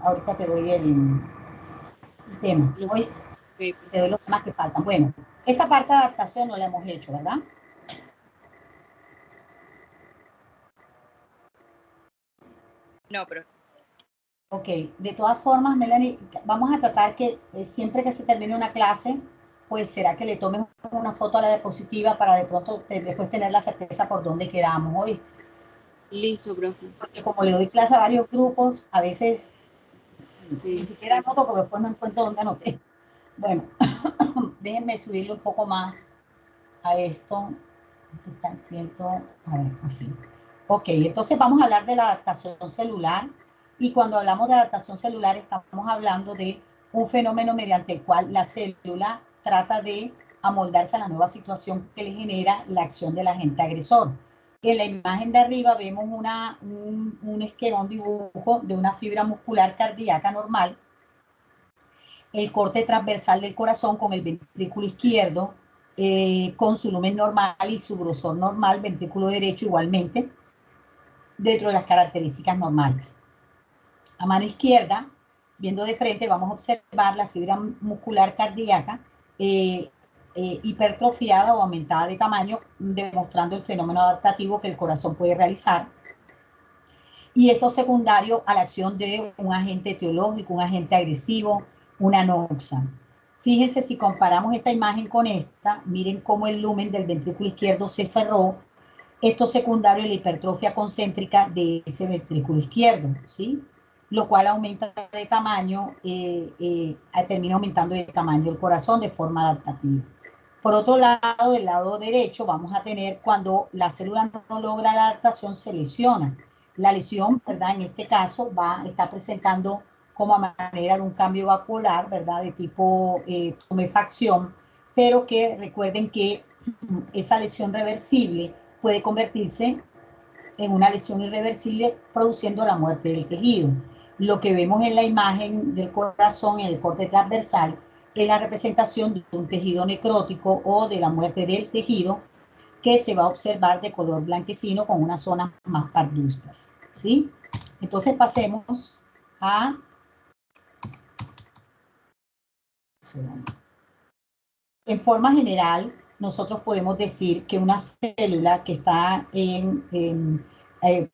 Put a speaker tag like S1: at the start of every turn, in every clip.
S1: ahorita te doy el tema. ¿Oíste?
S2: Okay.
S1: Te doy los temas que faltan. Bueno, esta parte de adaptación no la hemos hecho, ¿verdad?
S2: No, pero...
S1: Ok, de todas formas, Melanie, vamos a tratar que siempre que se termine una clase, pues será que le tomes una foto a la diapositiva para de pronto después tener la certeza por dónde quedamos hoy.
S2: Listo, profe.
S1: Porque como le doy clase a varios grupos, a veces
S2: sí.
S1: Ni siquiera anoto porque después no encuentro dónde anoté. Bueno, déjenme subirle un poco más a esto. Está en ciento, a ver, así. Ok, entonces vamos a hablar de la adaptación celular. Y cuando hablamos de adaptación celular, estamos hablando de un fenómeno mediante el cual la célula trata de amoldarse a la nueva situación que le genera la acción del agente agresor. En la imagen de arriba vemos un esquema, un dibujo de una fibra muscular cardíaca normal, el corte transversal del corazón con el ventrículo izquierdo, con su lumen normal y su grosor normal, ventrículo derecho igualmente, dentro de las características normales. A mano izquierda, viendo de frente, vamos a observar la fibra muscular cardíaca hipertrofiada o aumentada de tamaño, demostrando el fenómeno adaptativo que el corazón puede realizar. Y esto secundario a la acción de un agente etiológico, un agente agresivo, una noxa. Fíjense si comparamos esta imagen con esta, miren cómo el lumen del ventrículo izquierdo se cerró. Esto secundario a la hipertrofia concéntrica de ese ventrículo izquierdo, ¿sí? Lo cual aumenta de tamaño, termina aumentando de tamaño el corazón de forma adaptativa. Por otro lado, del lado derecho, vamos a tener cuando la célula no logra la adaptación, se lesiona. La lesión, ¿verdad? En este caso, está presentando como manera de un cambio vascular, ¿verdad? De tipo tumefacción, pero que recuerden que esa lesión reversible puede convertirse en una lesión irreversible, produciendo la muerte del tejido. Lo que vemos en la imagen del corazón, en el corte transversal, es la representación de un tejido necrótico o de la muerte del tejido, que se va a observar de color blanquecino con unas zonas más parduzcas, ¿sí? Entonces pasemos a... En forma general, nosotros podemos decir que una célula que está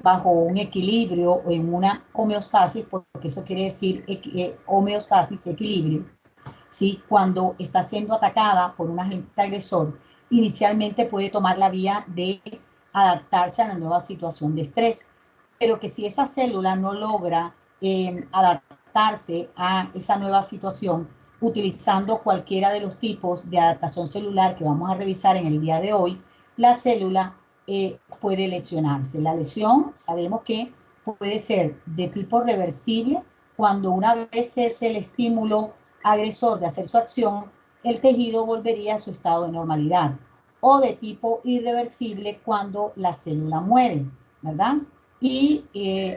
S1: bajo un equilibrio o en una homeostasis, porque eso quiere decir homeostasis, equilibrio, ¿sí? Cuando está siendo atacada por un agente agresor, inicialmente puede tomar la vía de adaptarse a la nueva situación de estrés, pero que si esa célula no logra adaptarse a esa nueva situación, utilizando cualquiera de los tipos de adaptación celular que vamos a revisar en el día de hoy, la célula puede lesionarse. La lesión sabemos que puede ser de tipo reversible cuando una vez es el estímulo agresor de hacer su acción, el tejido volvería a su estado de normalidad, o de tipo irreversible cuando la célula muere, ¿verdad? Y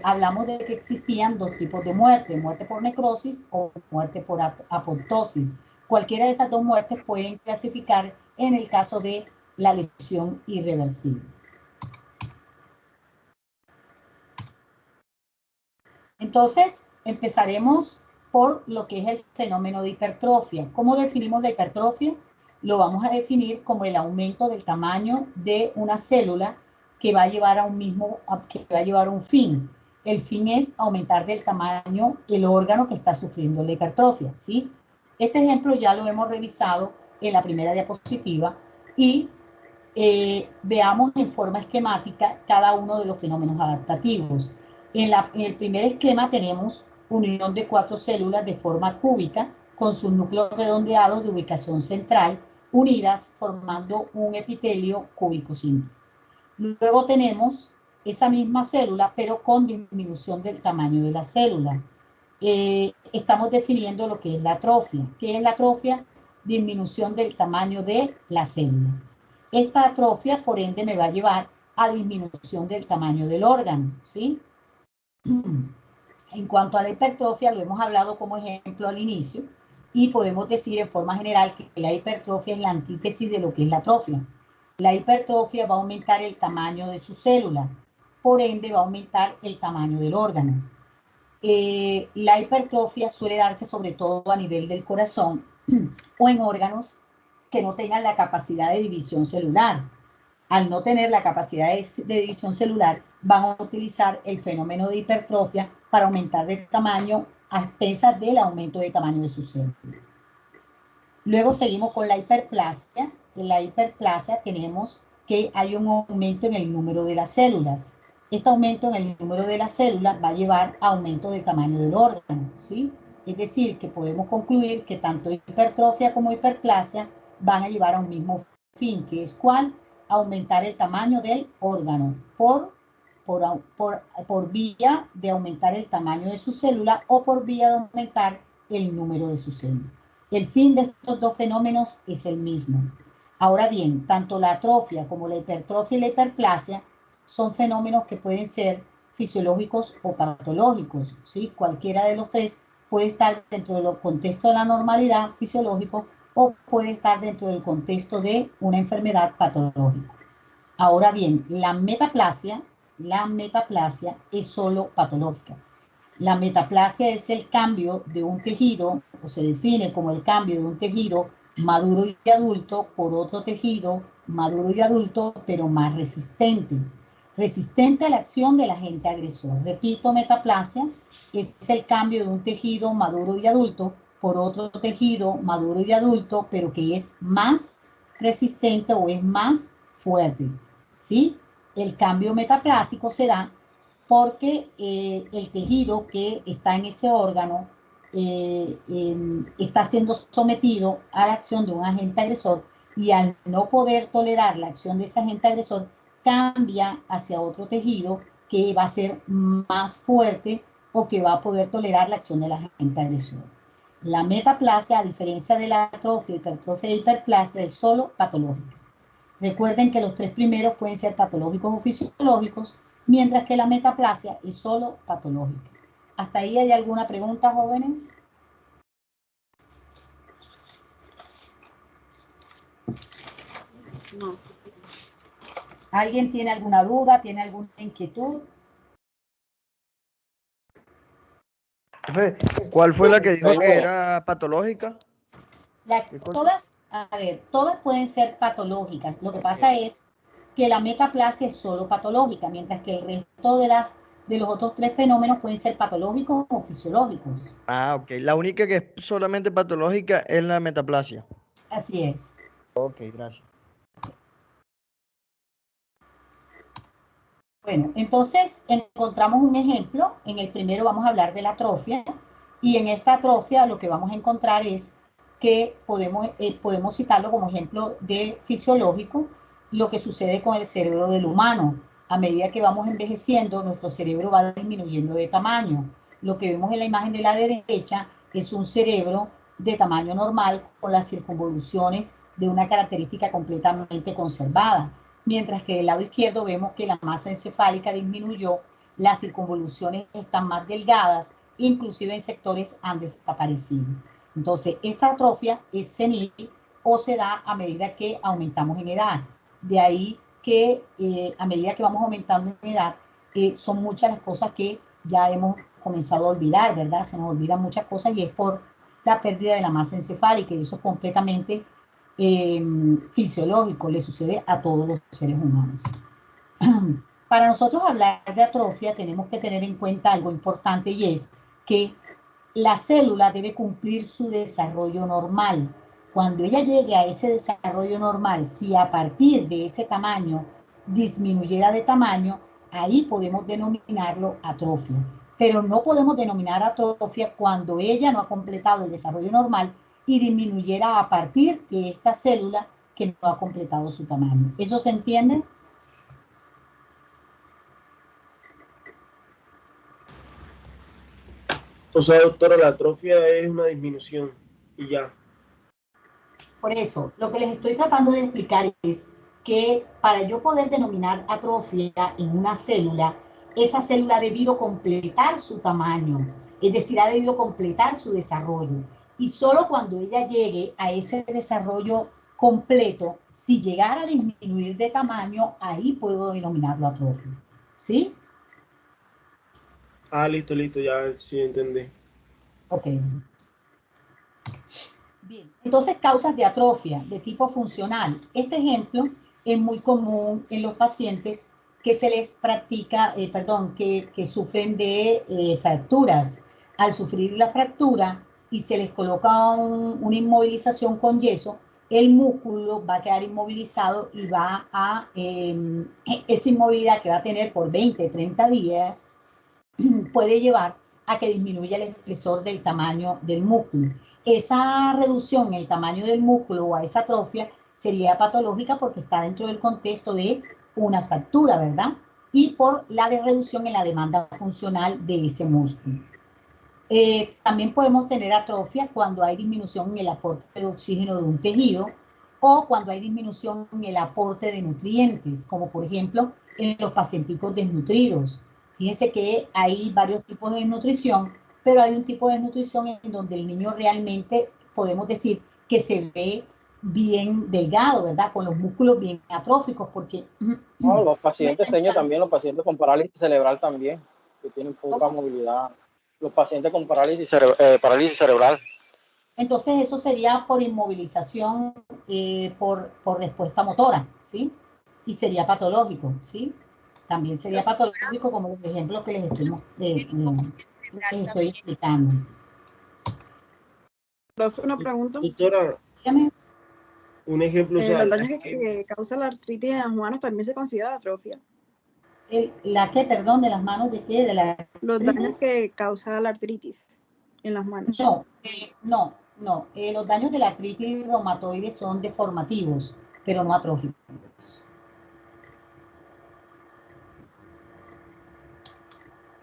S1: hablamos de que existían dos tipos de muerte, muerte por necrosis o muerte por apoptosis. Cualquiera de esas dos muertes pueden clasificar en el caso de la lesión irreversible. Entonces, empezaremos por lo que es el fenómeno de hipertrofia. ¿Cómo definimos la hipertrofia? Lo vamos a definir como el aumento del tamaño de una célula que va a llevar a un fin. El fin es aumentar del tamaño el órgano que está sufriendo la hipertrofia, ¿sí? Este ejemplo ya lo hemos revisado en la primera diapositiva y veamos en forma esquemática cada uno de los fenómenos adaptativos. En el primer esquema tenemos unión de 4 células de forma cúbica con sus núcleos redondeados de ubicación central, unidas formando un epitelio cúbico simple. Luego tenemos esa misma célula, pero con disminución del tamaño de la célula. Estamos definiendo lo que es la atrofia. ¿Qué es la atrofia? Disminución del tamaño de la célula. Esta atrofia, por ende, me va a llevar a disminución del tamaño del órgano, ¿sí? En cuanto a la hipertrofia, lo hemos hablado como ejemplo al inicio, y podemos decir en forma general que la hipertrofia es la antítesis de lo que es la atrofia. La hipertrofia va a aumentar el tamaño de su célula, por ende va a aumentar el tamaño del órgano. La hipertrofia suele darse sobre todo a nivel del corazón o en órganos que no tengan la capacidad de división celular. Al no tener la capacidad de división celular, van a utilizar el fenómeno de hipertrofia para aumentar de tamaño a expensas del aumento de tamaño de sus células. Luego seguimos con la hiperplasia. En la hiperplasia tenemos que hay un aumento en el número de las células. Este aumento en el número de las células va a llevar a aumento del tamaño del órgano, ¿sí? Es decir, que podemos concluir que tanto hipertrofia como hiperplasia van a llevar a un mismo fin, que es ¿cuál? Aumentar el tamaño del órgano por vía de aumentar el tamaño de su célula o por vía de aumentar el número de sus células. El fin de estos dos fenómenos es el mismo. Ahora bien, tanto la atrofia como la hipertrofia y la hiperplasia son fenómenos que pueden ser fisiológicos o patológicos, ¿sí? Cualquiera de los tres puede estar dentro del contexto de la normalidad fisiológico o puede estar dentro del contexto de una enfermedad patológica. Ahora bien, la metaplasia es solo patológica. La metaplasia es el cambio de un tejido, o se define como el cambio de un tejido maduro y adulto por otro tejido maduro y adulto, pero más resistente. Resistente a la acción del agente agresor. Repito, metaplasia es el cambio de un tejido maduro y adulto por otro tejido maduro y adulto, pero que es más resistente o es más fuerte, ¿sí? El cambio metaplásico se da porque el tejido que está en ese órgano está siendo sometido a la acción de un agente agresor y al no poder tolerar la acción de ese agente agresor, cambia hacia otro tejido que va a ser más fuerte o que va a poder tolerar la acción del agente agresor. La metaplasia, a diferencia de la atrofia, hipertrofia e hiperplasia, es solo patológica. Recuerden que los tres primeros pueden ser patológicos o fisiológicos, mientras que la metaplasia es solo patológica. ¿Hasta ahí hay alguna pregunta, jóvenes?
S2: No.
S1: ¿Alguien tiene alguna duda? ¿Tiene alguna inquietud?
S3: ¿Cuál fue la que dijo que era patológica?
S1: Todas pueden ser patológicas. Lo que pasa es que la metaplasia es solo patológica, mientras que el resto de los otros tres fenómenos pueden ser patológicos o fisiológicos.
S3: Ah, ok. La única que es solamente patológica es la metaplasia.
S1: Así es.
S3: Ok, gracias.
S1: Bueno, entonces encontramos un ejemplo. En el primero vamos a hablar de la atrofia. Y en esta atrofia lo que vamos a encontrar es que podemos citarlo como ejemplo de fisiológico, lo que sucede con el cerebro del humano. A medida que vamos envejeciendo, nuestro cerebro va disminuyendo de tamaño. Lo que vemos en la imagen de la derecha es un cerebro de tamaño normal con las circunvoluciones de una característica completamente conservada. Mientras que del lado izquierdo vemos que la masa encefálica disminuyó, las circunvoluciones están más delgadas, inclusive en sectores han desaparecido. Entonces, esta atrofia es senil o se da a medida que aumentamos en edad. De ahí que a medida que vamos aumentando en edad, son muchas las cosas que ya hemos comenzado a olvidar, ¿verdad? Se nos olvidan muchas cosas y es por la pérdida de la masa encefálica y eso es completamente fisiológico, le sucede a todos los seres humanos. Para nosotros hablar de atrofia tenemos que tener en cuenta algo importante y es que la célula debe cumplir su desarrollo normal. Cuando ella llegue a ese desarrollo normal, si a partir de ese tamaño disminuyera de tamaño, ahí podemos denominarlo atrofia. Pero no podemos denominar atrofia cuando ella no ha completado el desarrollo normal y disminuyera a partir de esta célula que no ha completado su tamaño. ¿Eso se entiende?
S4: O sea, doctora, la atrofia es una disminución y ya.
S1: Por eso, lo que les estoy tratando de explicar es que para yo poder denominar atrofia en una célula, esa célula ha debido completar su tamaño, es decir, ha debido completar su desarrollo. Y solo cuando ella llegue a ese desarrollo completo, si llegara a disminuir de tamaño, ahí puedo denominarlo atrofia. ¿Sí?
S4: Ah, listo, listo, ya sí entendí.
S1: Ok. Bien, entonces causas de atrofia de tipo funcional. Este ejemplo es muy común en los pacientes que se les practica, que sufren de fracturas. Al sufrir la fractura y se les coloca una inmovilización con yeso, el músculo va a quedar inmovilizado y va a, esa inmovilidad que va a tener por 20, 30 días, puede llevar a que disminuya el espesor del tamaño del músculo. Esa reducción en el tamaño del músculo o a esa atrofia sería patológica porque está dentro del contexto de una fractura, ¿verdad? Y por la de reducción en la demanda funcional de ese músculo. También podemos tener atrofia cuando hay disminución en el aporte de oxígeno de un tejido o cuando hay disminución en el aporte de nutrientes, como por ejemplo en los pacienticos desnutridos. Fíjense que hay varios tipos de desnutrición, pero hay un tipo de desnutrición en donde el niño realmente podemos decir que se ve bien delgado, ¿verdad? Con los músculos bien atróficos, porque...
S5: No, los pacientes señas también, los pacientes con parálisis cerebral también, que tienen poca
S1: ¿Cómo?
S5: movilidad. Los pacientes con parálisis, parálisis cerebral.
S1: Entonces eso sería por inmovilización, por respuesta motora, ¿sí? Y sería patológico, ¿sí? También sería patológico como los ejemplos que les estoy explicando.
S6: Profe, una pregunta.
S4: Doctora,
S1: Dígame.
S4: un ejemplo, o sea,
S6: Los daños que causa la artritis en las manos también se considera atrofia.
S1: ¿La qué, perdón, de las manos de qué? ¿De la
S6: Los daños
S1: artritis?
S6: que causa la artritis en las manos.
S1: No. Los daños de la artritis reumatoide son deformativos, pero no atróficos.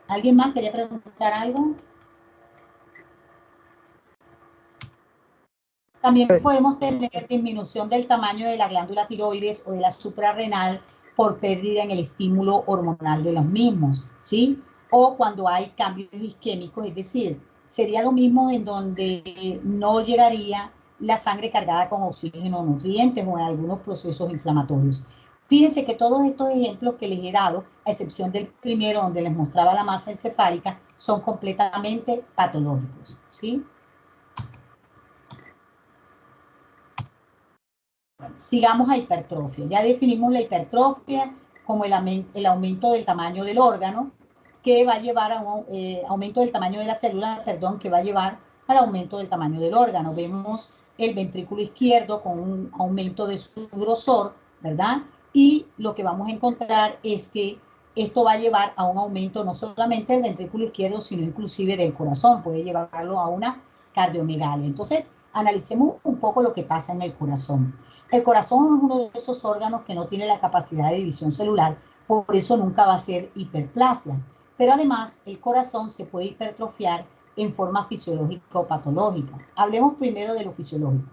S1: ¿Alguien más quería preguntar algo? También podemos tener disminución del tamaño de la glándula tiroides o de la suprarrenal por pérdida en el estímulo hormonal de los mismos, ¿sí? O cuando hay cambios isquémicos, es decir, sería lo mismo en donde no llegaría la sangre cargada con oxígeno o nutrientes o en algunos procesos inflamatorios. Fíjense que todos estos ejemplos que les he dado, a excepción del primero donde les mostraba la masa encefálica, son completamente patológicos, ¿sí? Sigamos a hipertrofia. Ya definimos la hipertrofia como el aumento del tamaño del órgano, que va a llevar a un aumento del tamaño de la célula, perdón, que va a llevar al aumento del tamaño del órgano. Vemos el ventrículo izquierdo con un aumento de su grosor, ¿verdad? Y lo que vamos a encontrar es que esto va a llevar a un aumento no solamente del ventrículo izquierdo, sino inclusive del corazón. Puede llevarlo a una cardiomegalia. Entonces, analicemos un poco lo que pasa en el corazón. El corazón es uno de esos órganos que no tiene la capacidad de división celular, por eso nunca va a ser hiperplasia. Pero además, el corazón se puede hipertrofiar en forma fisiológica o patológica. Hablemos primero de lo fisiológico.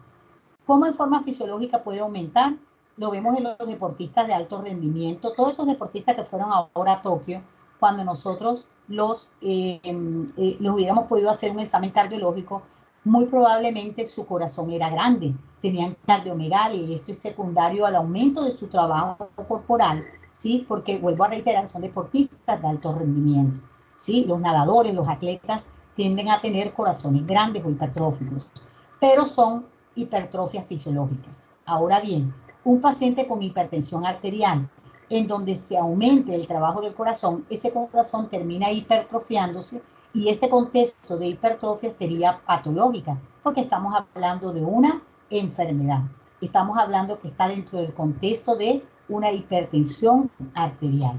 S1: ¿Cómo en forma fisiológica puede aumentar? Lo vemos en los deportistas de alto rendimiento, todos esos deportistas que fueron ahora a Tokio, cuando nosotros los hubiéramos podido hacer un examen cardiológico, muy probablemente su corazón era grande, tenían cardiomegalia y esto es secundario al aumento de su trabajo corporal, ¿sí? Porque, vuelvo a reiterar, son deportistas de alto rendimiento, ¿sí? Los nadadores, los atletas tienden a tener corazones grandes o hipertróficos, pero son hipertrofias fisiológicas. Ahora bien, un paciente con hipertensión arterial, en donde se aumente el trabajo del corazón, ese corazón termina hipertrofiándose y este contexto de hipertrofia sería patológica, porque estamos hablando de una enfermedad. Estamos hablando que está dentro del contexto de una hipertensión arterial.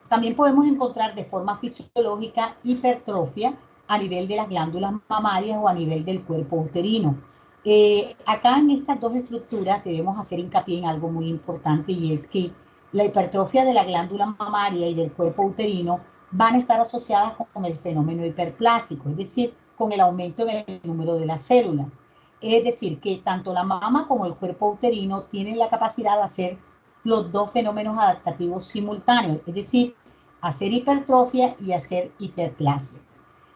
S1: También podemos encontrar de forma fisiológica hipertrofia a nivel de las glándulas mamarias o a nivel del cuerpo uterino. Acá en estas dos estructuras debemos hacer hincapié en algo muy importante y es que la hipertrofia de la glándula mamaria y del cuerpo uterino van a estar asociadas con el fenómeno hiperplásico, es decir, con el aumento en el número de las células. Es decir, que tanto la mama como el cuerpo uterino tienen la capacidad de hacer los dos fenómenos adaptativos simultáneos, es decir, hacer hipertrofia y hacer hiperplasia.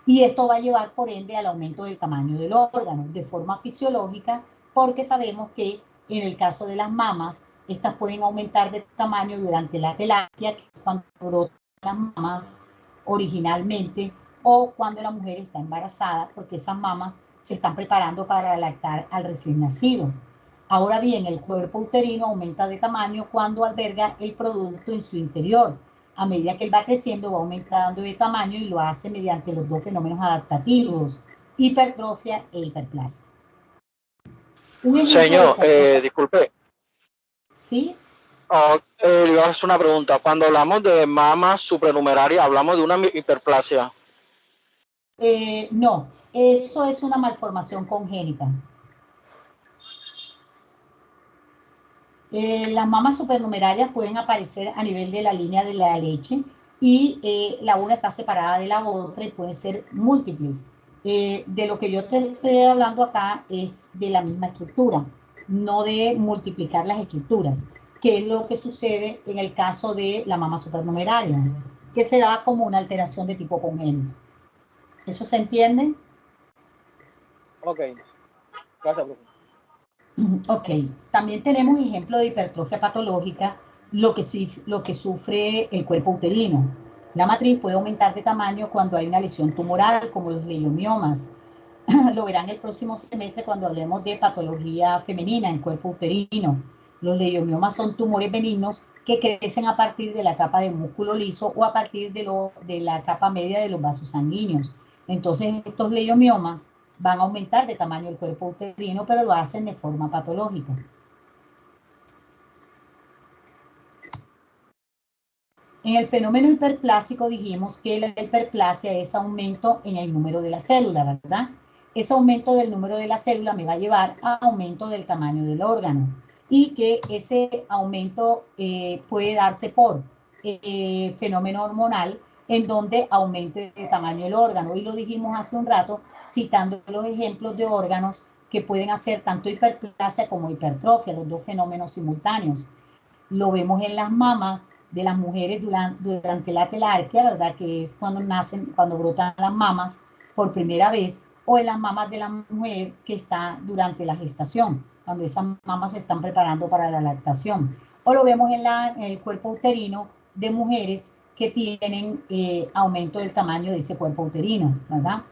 S1: Y esto va a llevar, por ende, al aumento del tamaño del órgano de forma fisiológica, porque sabemos que en el caso de las mamas, Estas pueden aumentar de tamaño durante la telarquía, que es cuando brotan las mamas originalmente, o cuando la mujer está embarazada, porque esas mamas se están preparando para lactar al recién nacido. Ahora bien, el cuerpo uterino aumenta de tamaño cuando alberga el producto en su interior. A medida que él va creciendo, va aumentando de tamaño y lo hace mediante los dos fenómenos adaptativos, hipertrofia e hiperplasia. Un ejemplo
S5: Señor,
S1: de
S5: disculpe,
S1: ¿sí?
S5: le voy a hacer una pregunta. Cuando hablamos de mama supranumeraria, ¿hablamos de una hiperplasia?
S1: No, eso es una malformación congénita. Las mamas supernumerarias pueden aparecer a nivel de la línea de la leche y la una está separada de la otra y pueden ser múltiples. De lo que yo te estoy hablando acá es de la misma estructura, no de multiplicar las estructuras, que es lo que sucede en el caso de la mama supernumeraria, que se da como una alteración de tipo congénito. ¿Eso se entiende?
S5: Ok, gracias, profe.
S1: Ok, también tenemos ejemplo de hipertrofia patológica, lo que sufre el cuerpo uterino. La matriz puede aumentar de tamaño cuando hay una lesión tumoral, como los leiomiomas. Lo verán el próximo semestre cuando hablemos de patología femenina en cuerpo uterino. Los leiomiomas son tumores benignos que crecen a partir de la capa de músculo liso o a partir de la capa media de los vasos sanguíneos. Entonces, estos leiomiomas van a aumentar de tamaño el cuerpo uterino, pero lo hacen de forma patológica. En el fenómeno hiperplásico dijimos que la hiperplasia es aumento en el número de la célula, ¿verdad? Ese aumento del número de la célula me va a llevar a aumento del tamaño del órgano y que ese aumento puede darse por fenómeno hormonal en donde aumente de tamaño el órgano. Y lo dijimos hace un rato citando los ejemplos de órganos que pueden hacer tanto hiperplasia como hipertrofia, los dos fenómenos simultáneos. Lo vemos en las mamas de las mujeres durante la telarquía, ¿verdad? Que es cuando nacen, cuando brotan las mamas por primera vez, o en las mamas de la mujer que está durante la gestación, cuando esas mamas se están preparando para la lactación. O lo vemos en el cuerpo uterino de mujeres que tienen aumento del tamaño de ese cuerpo uterino, ¿verdad?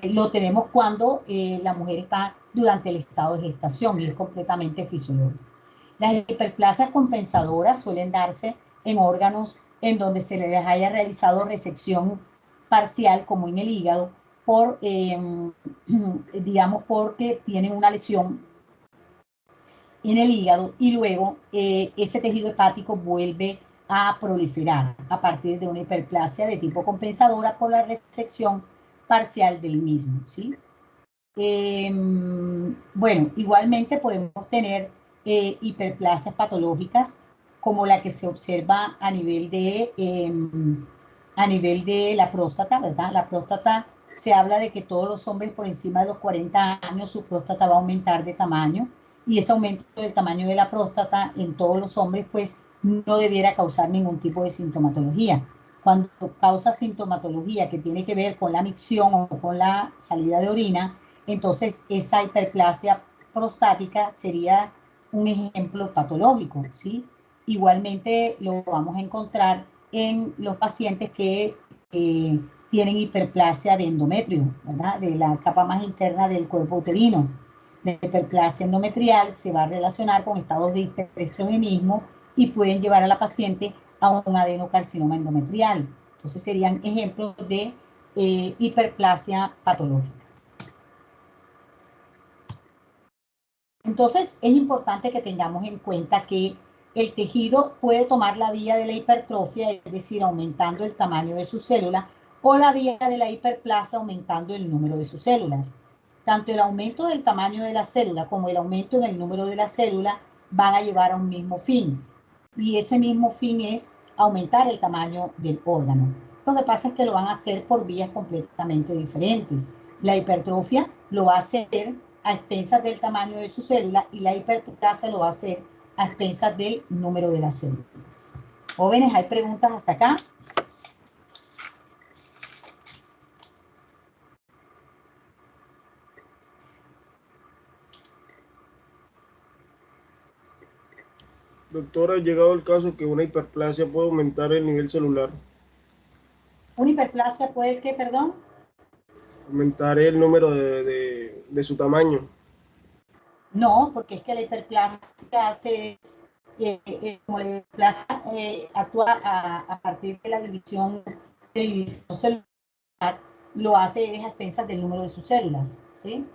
S1: Lo tenemos cuando la mujer está durante el estado de gestación y es completamente fisiológico. Las hiperplasias compensadoras suelen darse en órganos en donde se les haya realizado resección parcial, como en el hígado, digamos, porque tienen una lesión en el hígado y luego ese tejido hepático vuelve a proliferar a partir de una hiperplasia de tipo compensadora por la resección parcial del mismo, ¿sí? Bueno, igualmente podemos tener hiperplasias patológicas como la que se observa a nivel de la próstata, ¿verdad? La próstata, se habla de que todos los hombres por encima de los 40 años su próstata va a aumentar de tamaño y ese aumento del tamaño de la próstata en todos los hombres pues no debiera causar ningún tipo de sintomatología. Cuando causa sintomatología que tiene que ver con la micción o con la salida de orina, entonces esa hiperplasia prostática sería un ejemplo patológico, ¿sí? Igualmente lo vamos a encontrar en los pacientes que tienen hiperplasia de endometrio, ¿verdad? De la capa más interna del cuerpo uterino. La hiperplasia endometrial se va a relacionar con estados de hiperestrogenismo y pueden llevar a la paciente a un adenocarcinoma endometrial. Entonces serían ejemplos de hiperplasia patológica. Entonces es importante que tengamos en cuenta que el tejido puede tomar la vía de la hipertrofia, es decir, aumentando el tamaño de sus células, o la vía de la hiperplasia, aumentando el número de sus células. Tanto el aumento del tamaño de la célula como el aumento en el número de la célula van a llevar a un mismo fin. Y ese mismo fin es aumentar el tamaño del órgano. Lo que pasa es que lo van a hacer por vías completamente diferentes. La hipertrofia lo va a hacer a expensas del tamaño de su célula y la hiperplasia lo va a hacer a expensas del número de las células. Jóvenes, ¿hay preguntas hasta acá?
S4: Doctora, ha llegado el caso que una hiperplasia puede aumentar el nivel celular,
S1: ¿Una hiperplasia puede qué, perdón?
S4: aumentar el número de su tamaño.
S1: No, porque es que la hiperplasia hace, como la hiperplasia actúa a partir de la división celular, lo hace a expensas del número de sus células, ¿sí?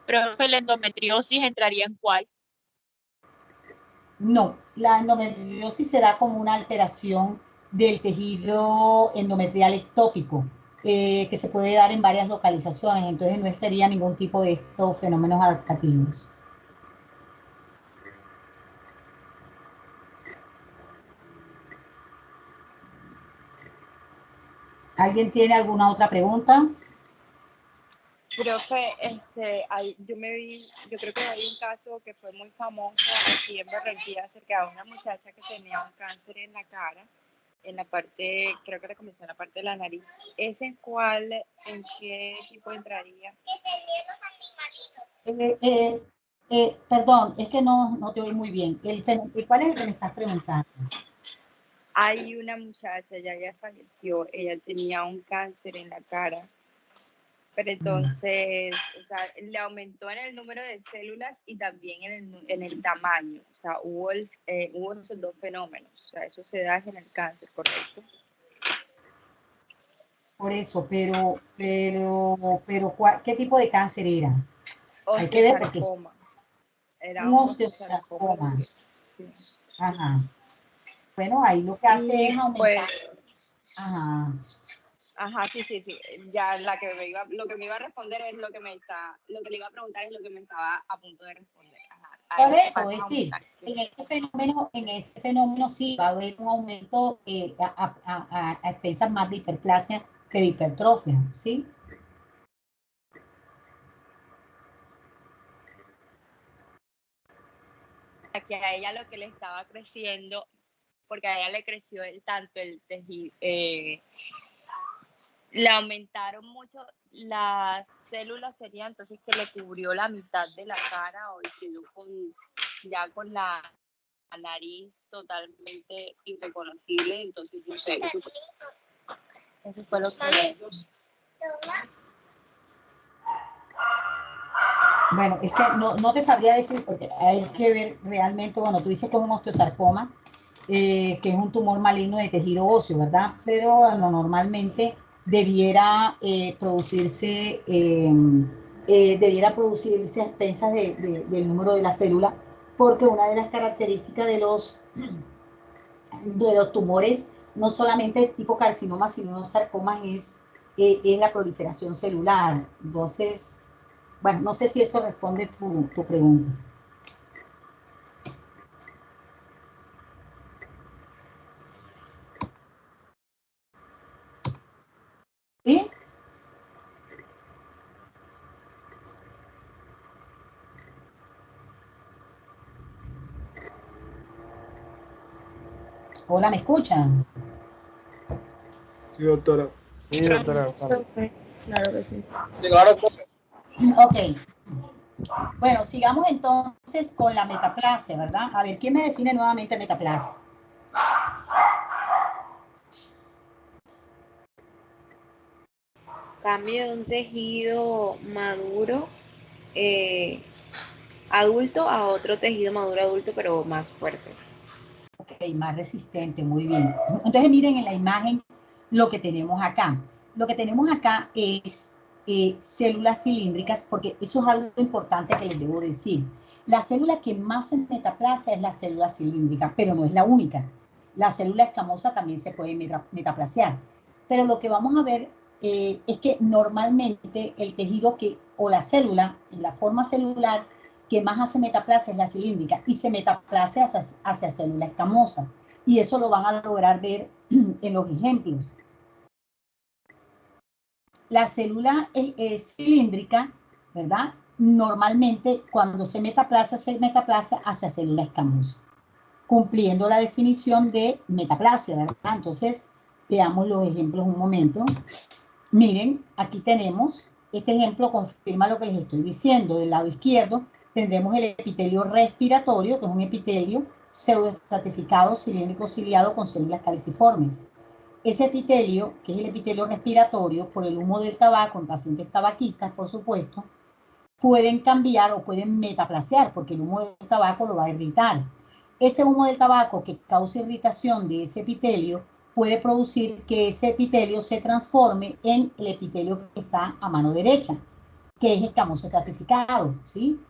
S2: Profe, ¿la endometriosis entraría en cuál?
S1: No, la endometriosis se da como una alteración del tejido endometrial ectópico, que se puede dar en varias localizaciones, entonces no sería ningún tipo de estos fenómenos adaptativos. ¿Alguien tiene alguna otra pregunta?
S2: Profe, yo creo que hay un caso que fue muy famoso aquí en Barranquilla acerca de una muchacha que tenía un cáncer en la cara, en la parte, creo que le comenzó en la parte de la nariz. ¿Ese en qué tipo entraría?
S1: Perdón, es que no te oí muy bien. ¿Cuál es el que me estás preguntando?
S2: Hay una muchacha, ya falleció, ella tenía un cáncer en la cara, pero entonces, o sea, le aumentó en el número de células y también en el tamaño, o sea, hubo esos dos fenómenos, o sea, eso se da en el cáncer, ¿correcto?
S1: Por eso, ¿qué tipo de cáncer era? Hay que ver porque es
S2: Osteosarcoma. Era
S1: un
S2: un
S1: osteosarcoma.
S2: Sí.
S1: Ajá. Bueno, ahí lo que hace
S2: Y
S1: es aumentar. Ajá.
S2: Ajá, sí. Ya lo que me iba a responder es lo que le iba a preguntar es lo que me estaba a punto de responder. Ajá.
S1: Por
S2: Ahí
S1: eso,
S2: pasa
S1: es
S2: a
S1: decir,
S2: aumentar.
S1: en ese fenómeno sí va a haber un aumento a expensas más de hiperplasia que de hipertrofia, ¿sí?
S2: Que a ella lo que le estaba creciendo, porque a ella le creció tanto el tejido, le aumentaron mucho las células, sería entonces que le cubrió la mitad de la cara o quedó ya con la nariz totalmente irreconocible, entonces no sé, eso fue lo que...
S1: Bueno, es que no te sabría decir, porque hay que ver realmente, bueno, tú dices que es un osteosarcoma, que es un tumor maligno de tejido óseo, ¿verdad? Pero bueno, normalmente debiera producirse a expensas del número de la célula, porque una de las características de los tumores, no solamente tipo carcinoma, sino sarcomas, es la proliferación celular. Entonces, bueno, no sé si eso responde tu pregunta. ¿Sí? Hola, ¿me escuchan?
S4: Sí, doctora.
S3: Sí, doctora.
S6: Claro que sí.
S5: Sí, claro, profe.
S1: Ok. Bueno, sigamos entonces con la metaplasia, ¿verdad? A ver, ¿quién me define nuevamente metaplasia?
S7: Cambio de un tejido maduro adulto a otro tejido maduro adulto, pero más fuerte.
S1: Ok, más resistente, muy bien. Entonces miren en la imagen lo que tenemos acá. Lo que tenemos acá es células cilíndricas, porque eso es algo importante que les debo decir. La célula que más se metaplasia es la célula cilíndrica, pero no es la única. La célula escamosa también se puede metaplasiar. Pero lo que vamos a ver es que normalmente el tejido o la célula, la forma celular que más hace metaplasia es la cilíndrica y se metaplasia hacia célula escamosa. Y eso lo van a lograr ver en los ejemplos. La célula cilíndrica, ¿verdad? Normalmente cuando se metaplasia hacia célula escamosa, cumpliendo la definición de metaplasia, ¿verdad? Entonces, veamos los ejemplos un momento. Miren, aquí tenemos Este ejemplo confirma lo que les estoy diciendo. Del lado izquierdo tendremos el epitelio respiratorio, que es un epitelio pseudoestratificado cilíndrico ciliado con células caliciformes. Ese epitelio, que es el epitelio respiratorio, por el humo del tabaco en pacientes tabaquistas, por supuesto, pueden cambiar o pueden metaplasear, porque el humo del tabaco lo va a irritar. Ese humo del tabaco que causa irritación de ese epitelio puede producir que ese epitelio se transforme en el epitelio que está a mano derecha, que es escamoso estratificado, ¿sí?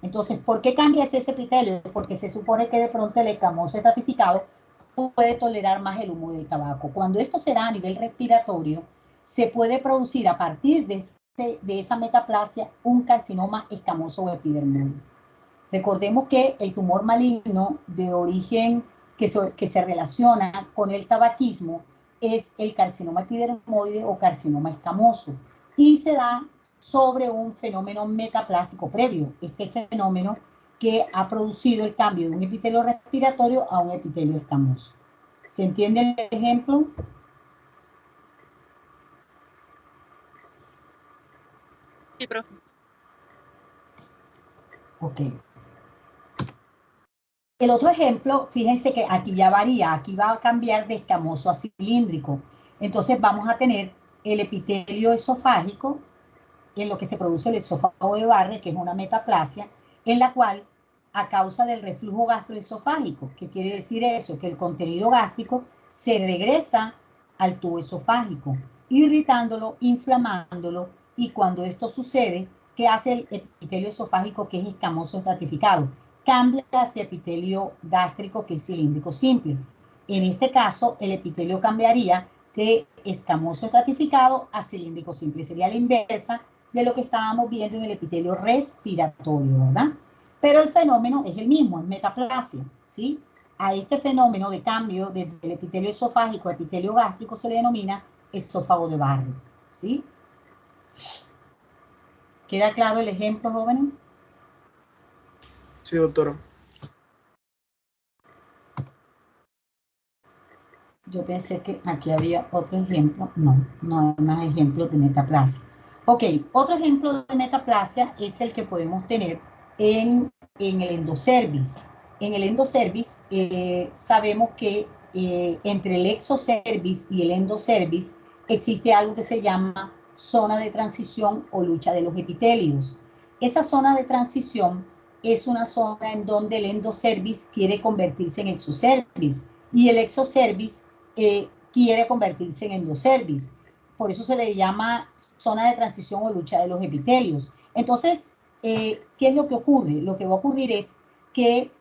S1: Entonces, ¿por qué cambia ese epitelio? Porque se supone que de pronto el escamoso estratificado puede tolerar más el humo del tabaco. Cuando esto se da a nivel respiratorio, se puede producir a partir de esa metaplasia un carcinoma escamoso o epidermoide. Recordemos que el tumor maligno de origen que se relaciona con el tabaquismo es el carcinoma epidermoide o carcinoma escamoso y se da sobre un fenómeno metaplásico previo, este fenómeno que ha producido el cambio de un epitelio respiratorio a un epitelio escamoso. ¿Se entiende el ejemplo?
S7: Sí, profe.
S1: Ok. El otro ejemplo, fíjense que aquí ya varía, aquí va a cambiar de escamoso a cilíndrico. Entonces vamos a tener el epitelio esofágico, en lo que se produce el esófago de Barre, que es una metaplasia, en la cual, a causa del reflujo gastroesofágico, ¿qué quiere decir eso? Que el contenido gástrico se regresa al tubo esofágico, irritándolo, inflamándolo, y cuando esto sucede, ¿qué hace el epitelio esofágico, que es escamoso estratificado? Cambia hacia epitelio gástrico, que es cilíndrico simple. En este caso, el epitelio cambiaría de escamoso estratificado a cilíndrico simple. Sería la inversa de lo que estábamos viendo en el epitelio respiratorio, ¿verdad? Pero el fenómeno es el mismo, es metaplasia, ¿sí? A este fenómeno de cambio desde el epitelio esofágico a epitelio gástrico se le denomina esófago de Barre, ¿sí? ¿Queda claro el ejemplo, jóvenes?
S4: Sí, doctora.
S1: Yo pensé que aquí había otro ejemplo. No, no hay más ejemplos de metaplasia. Ok, otro ejemplo de metaplasia es el que podemos tener en el endocervis. En el endocervis sabemos que entre el exocervis y el endocervis existe algo que se llama zona de transición o lucha de los epitelios. Esa zona de transición es una zona en donde el endocervis quiere convertirse en exocervis y el exocervis quiere convertirse en endocervis. Por eso se le llama zona de transición o lucha de los epitelios. Entonces, ¿qué es lo que ocurre? Lo que va a ocurrir es que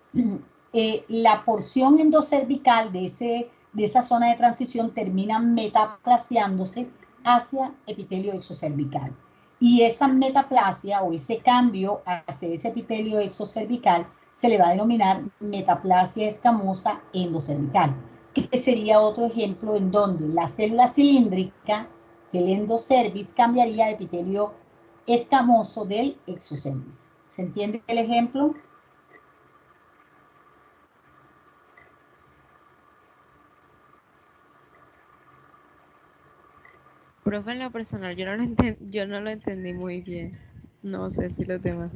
S1: la porción endocervical de esa zona de transición termina metaplaseándose hacia epitelio exocervical. Y esa metaplasia o ese cambio hacia ese epitelio exocervical se le va a denominar metaplasia escamosa endocervical, que sería otro ejemplo en donde la célula cilíndrica del endocervis cambiaría a epitelio escamoso del exocervis. ¿Se entiende el ejemplo?
S2: Profe, en lo personal, yo no lo entendí muy bien. No sé si los demás.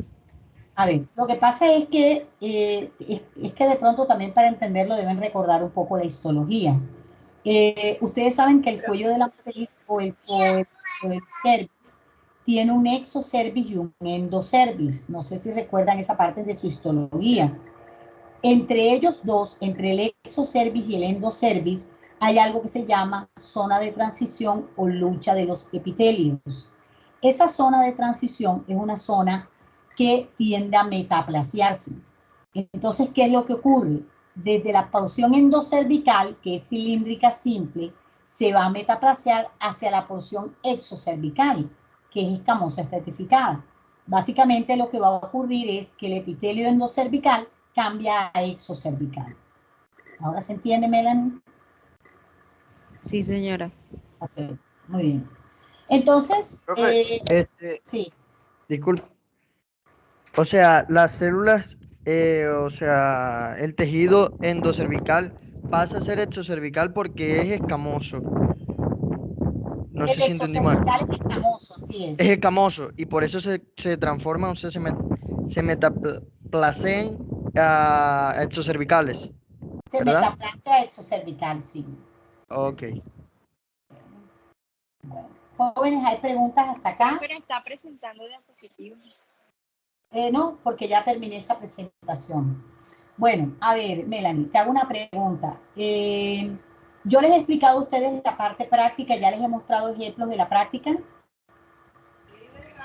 S1: A ver, lo que pasa es que, es que de pronto también para entenderlo deben recordar un poco la histología. Ustedes saben que el cuello de la matriz o el cervix tiene un exocervix y un endocervix. No sé si recuerdan esa parte de su histología. Entre ellos dos, entre el exocervix y el endocervix, hay algo que se llama zona de transición o lucha de los epitelios. Esa zona de transición es una zona que tiende a metaplaciarse. Entonces, ¿qué es lo que ocurre? Desde la porción endocervical, que es cilíndrica simple, se va a metaplaciar hacia la porción exocervical, que es escamosa estratificada. Básicamente lo que va a ocurrir es que el epitelio endocervical cambia a exocervical. ¿Ahora se entiende, Melanie?
S2: Sí, señora.
S1: Ok, muy bien. Entonces,
S3: Profe,
S1: sí,
S3: disculpe. O sea, las células, o sea, el tejido endocervical pasa a ser exocervical porque es escamoso. No
S1: El
S3: sé si entendí mal.
S1: exocervical es escamoso, así
S3: Es
S1: es.
S3: escamoso y por eso se transforma, o sea, se metaplacen a exocervicales,
S1: Se
S3: ¿verdad?
S1: metaplasia exocervical, sí.
S3: Ok.
S1: Bueno, jóvenes, ¿hay preguntas hasta acá?
S2: Pero está presentando diapositivas.
S1: No, porque ya terminé esa presentación. Bueno, a ver, Melanie, te hago una pregunta. Yo les he explicado a ustedes la parte práctica, ya les he mostrado ejemplos de la práctica.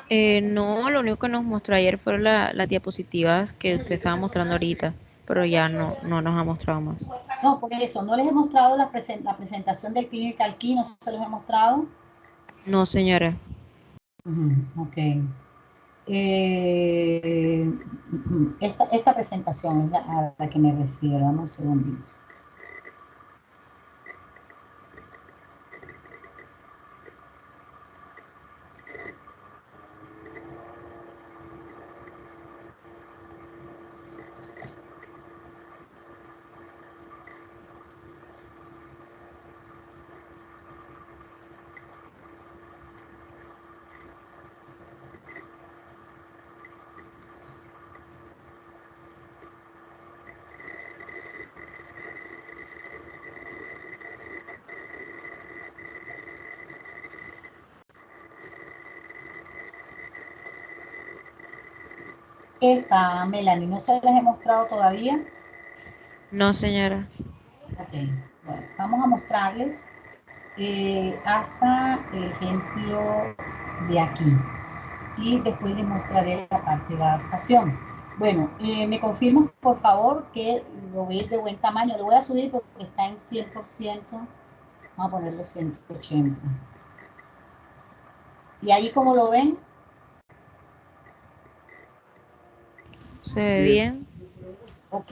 S7: No, lo único que nos mostró ayer fueron las diapositivas que usted estaba mostrando ahorita, pero ya no nos ha mostrado más.
S1: No, por eso, no les he mostrado la presentación del Clinical Key, no se los he mostrado.
S7: No, señora.
S1: Ok. Esta presentación es a la que me refiero, dame un segundito. Esta, Melanie, no se las he mostrado todavía.
S7: No, señora.
S1: Ok, bueno, vamos a mostrarles hasta el ejemplo de aquí. Y después les mostraré la parte de la adaptación. Bueno, me confirman por favor que lo veis de buen tamaño. Lo voy a subir porque está en 100%. Vamos a ponerlo 180. Y ahí como lo ven,
S7: ¿Se ve bien?
S1: ok.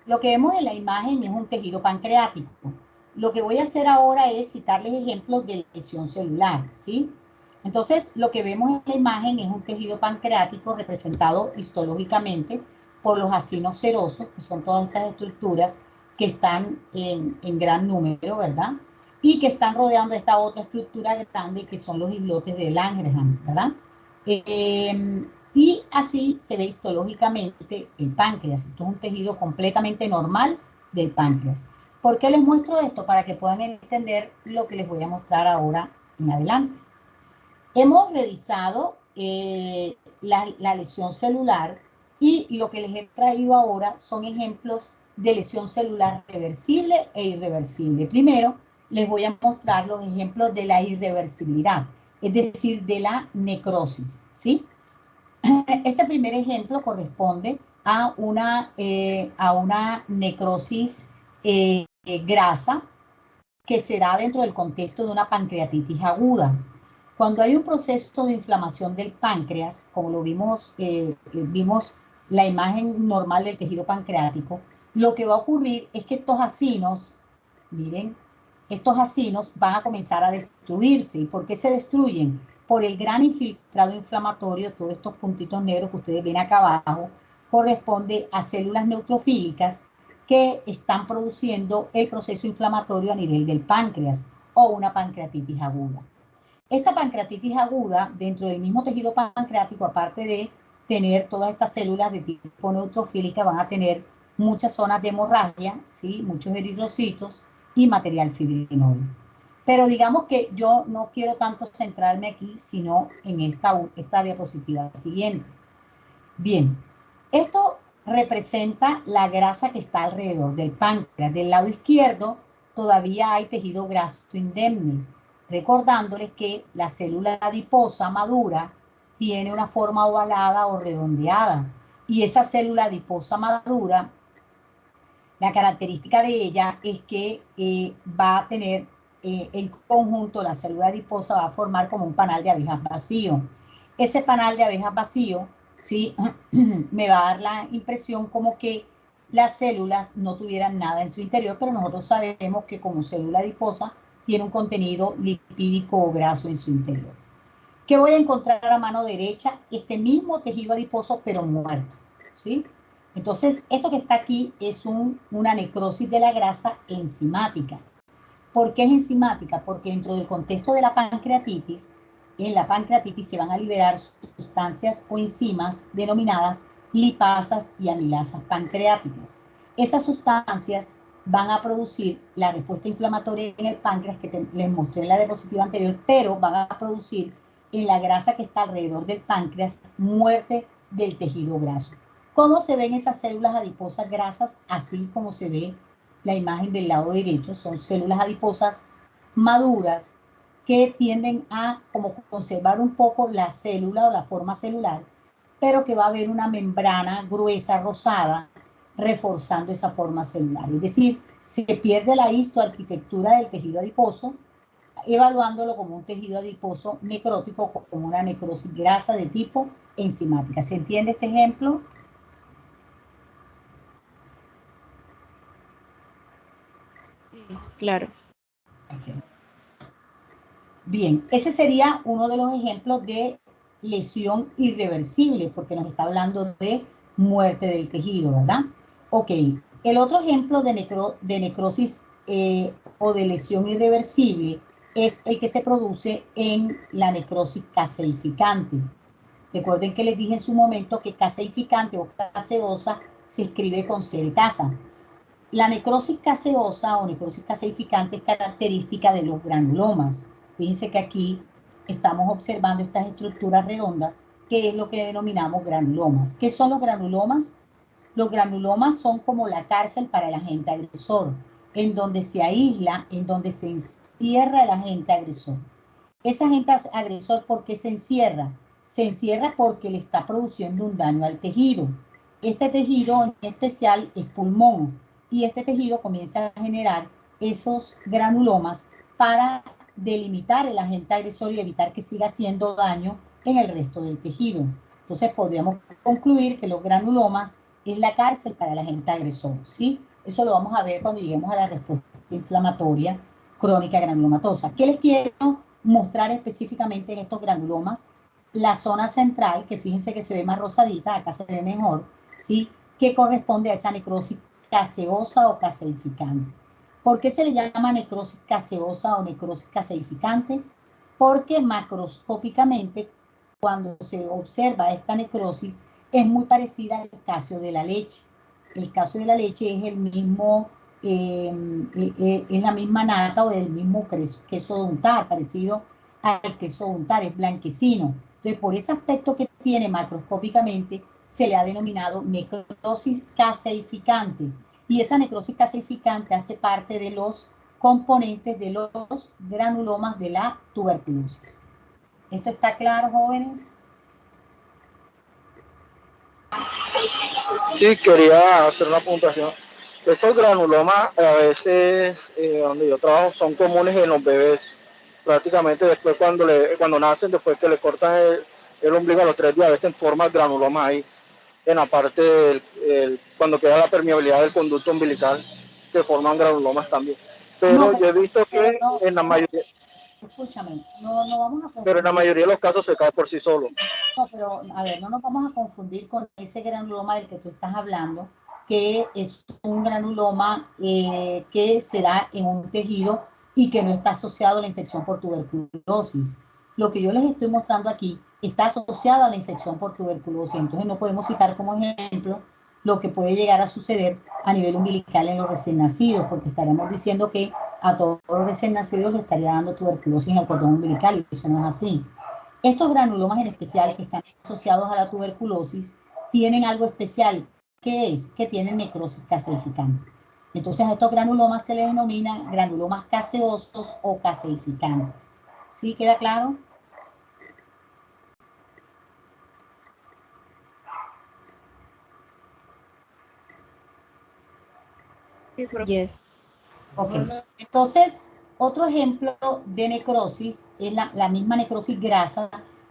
S1: Lo que vemos en la imagen es un tejido pancreático. Lo que voy a hacer ahora es citarles ejemplos de lesión celular, ¿sí? Entonces, lo que vemos en la imagen es un tejido pancreático representado histológicamente por los acinos serosos, que son todas estas estructuras que están en gran número, ¿verdad? Y que están rodeando esta otra estructura grande que son los islotes de Langerhans, ¿verdad? Y así se ve histológicamente el páncreas. Esto es un tejido completamente normal del páncreas. ¿Por qué les muestro esto? Para que puedan entender lo que les voy a mostrar ahora en adelante. Hemos revisado la lesión celular y lo que les he traído ahora son ejemplos de lesión celular reversible e irreversible. Primero, les voy a mostrar los ejemplos de la irreversibilidad, es decir, de la necrosis, ¿sí? Este primer ejemplo corresponde a una necrosis grasa que se da dentro del contexto de una pancreatitis aguda. Cuando hay un proceso de inflamación del páncreas, como lo vimos, vimos la imagen normal del tejido pancreático, lo que va a ocurrir es que estos acinos, miren, estos acinos van a comenzar a destruirse. ¿Y por qué se destruyen? Por el gran infiltrado inflamatorio. Todos estos puntitos negros que ustedes ven acá abajo corresponde a células neutrofílicas que están produciendo el proceso inflamatorio a nivel del páncreas o una pancreatitis aguda. Esta pancreatitis aguda, dentro del mismo tejido pancreático, aparte de tener todas estas células de tipo neutrofílica, van a tener muchas zonas de hemorragia, ¿sí? Muchos eritrocitos y material fibrinoide. Pero digamos que yo no quiero tanto centrarme aquí, sino en esta diapositiva siguiente. Bien, esto representa la grasa que está alrededor del páncreas. Del lado izquierdo todavía hay tejido graso indemne, recordándoles que la célula adiposa madura tiene una forma ovalada o redondeada. Y esa célula adiposa madura, la característica de ella es que va a tener en conjunto, la célula adiposa va a formar como un panal de abejas vacío. Ese panal de abejas vacío, ¿sí? Me va a dar la impresión como que las células no tuvieran nada en su interior, pero nosotros sabemos que como célula adiposa tiene un contenido lipídico o graso en su interior. ¿Qué voy a encontrar a mano derecha? Este mismo tejido adiposo, pero muerto, ¿sí? Entonces, esto que está aquí es una necrosis de la grasa enzimática. ¿Por qué es enzimática? Porque dentro del contexto de la pancreatitis, en la pancreatitis se van a liberar sustancias o enzimas denominadas lipasas y amilasas pancreáticas. Esas sustancias van a producir la respuesta inflamatoria en el páncreas que les mostré en la diapositiva anterior, pero van a producir en la grasa que está alrededor del páncreas muerte del tejido graso. ¿Cómo se ven esas células adiposas grasas? Así como se ve la imagen del lado derecho, son células adiposas maduras que tienden a como conservar un poco la célula o la forma celular, pero que va a haber una membrana gruesa rosada reforzando esa forma celular. Es decir, se pierde la histoarquitectura del tejido adiposo, evaluándolo como un tejido adiposo necrótico, como una necrosis grasa de tipo enzimática. ¿Se entiende este ejemplo?
S7: Claro.
S1: Okay. Bien, ese sería uno de los ejemplos de lesión irreversible, porque nos está hablando de muerte del tejido, ¿verdad? Ok, el otro ejemplo de necrosis o de lesión irreversible es el que se produce en la necrosis caseificante. Recuerden que les dije en su momento que caseificante o caseosa se escribe con C de casa. La necrosis caseosa o necrosis caseificante es característica de los granulomas. Fíjense que aquí estamos observando estas estructuras redondas, que es lo que denominamos granulomas. ¿Qué son los granulomas? Los granulomas son como la cárcel para el agente agresor, en donde se aísla, en donde se encierra el agente agresor. Ese agente agresor, ¿por qué se encierra? Se encierra porque le está produciendo un daño al tejido. Este tejido en especial es pulmón, y este tejido comienza a generar esos granulomas para delimitar el agente agresor y evitar que siga haciendo daño en el resto del tejido. Entonces podríamos concluir que los granulomas es la cárcel para el agente agresor, ¿sí? Eso lo vamos a ver cuando lleguemos a la respuesta inflamatoria crónica granulomatosa. ¿Qué les quiero mostrar específicamente en estos granulomas? La zona central, que fíjense que se ve más rosadita, acá se ve mejor, ¿sí? Que corresponde a esa necrosis caseosa o caseificante. ¿Por qué se le llama necrosis caseosa o necrosis caseificante? Porque macroscópicamente, cuando se observa esta necrosis, es muy parecida al calcio de la leche. El calcio de la leche es el mismo, es la misma nata o el mismo queso de untar, parecido al queso de untar, es blanquecino. Entonces, por ese aspecto que tiene macroscópicamente, se le ha denominado necrosis caseificante. Y esa necrosis caseificante hace parte de los componentes de los granulomas de la tuberculosis. ¿Esto está claro, jóvenes?
S5: Sí, quería hacer una puntuación. Esos granulomas a veces, donde yo trabajo, son comunes en los bebés. Prácticamente después cuando nacen, después que le cortan el ombligo a los 3 días, a veces forman granulomas ahí. En la parte cuando queda la permeabilidad del conducto umbilical, se forman granulomas también. Pero yo he visto que en la mayoría...
S1: Escúchame, no vamos a confundir.
S5: Pero en la mayoría de los casos se cae por sí solo.
S1: No, pero a ver, no nos vamos a confundir con ese granuloma del que tú estás hablando, que es un granuloma que se da en un tejido y que no está asociado a la infección por tuberculosis. Lo que yo les estoy mostrando aquí está asociado a la infección por tuberculosis, entonces no podemos citar como ejemplo lo que puede llegar a suceder a nivel umbilical en los recién nacidos, porque estaremos diciendo que a todos los recién nacidos le estaría dando tuberculosis en el cordón umbilical, y eso no es así. Estos granulomas en especial que están asociados a la tuberculosis tienen algo especial, que es que tienen necrosis caseificante. Entonces a estos granulomas se les denomina granulomas caseosos o caseificantes. ¿Sí queda claro?
S7: Yes.
S1: Ok. Entonces, otro ejemplo de necrosis es la misma necrosis grasa,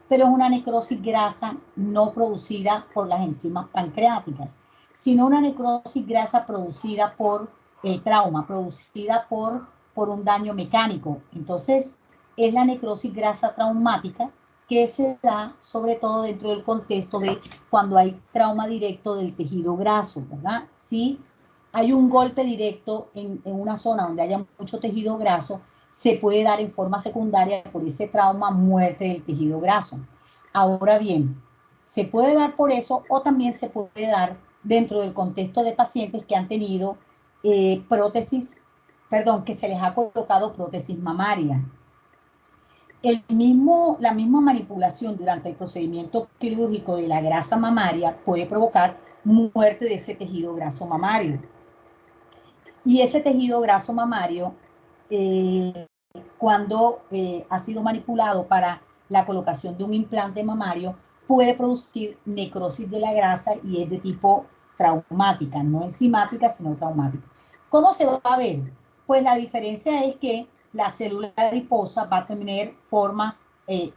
S1: pero es una necrosis grasa no producida por las enzimas pancreáticas, sino una necrosis grasa producida por el trauma, producida por un daño mecánico. Entonces, es la necrosis grasa traumática que se da sobre todo dentro del contexto de cuando hay trauma directo del tejido graso, ¿verdad? Sí, hay un golpe directo en una zona donde haya mucho tejido graso, se puede dar en forma secundaria por ese trauma muerte del tejido graso. Ahora bien, se puede dar por eso o también se puede dar dentro del contexto de pacientes que han tenido que se les ha colocado prótesis mamaria. La misma manipulación durante el procedimiento quirúrgico de la grasa mamaria puede provocar muerte de ese tejido graso mamario. Y ese tejido graso mamario, cuando ha sido manipulado para la colocación de un implante mamario, puede producir necrosis de la grasa y es de tipo traumática, no enzimática, sino traumática. ¿Cómo se va a ver? Pues la diferencia es que la célula adiposa va a tener formas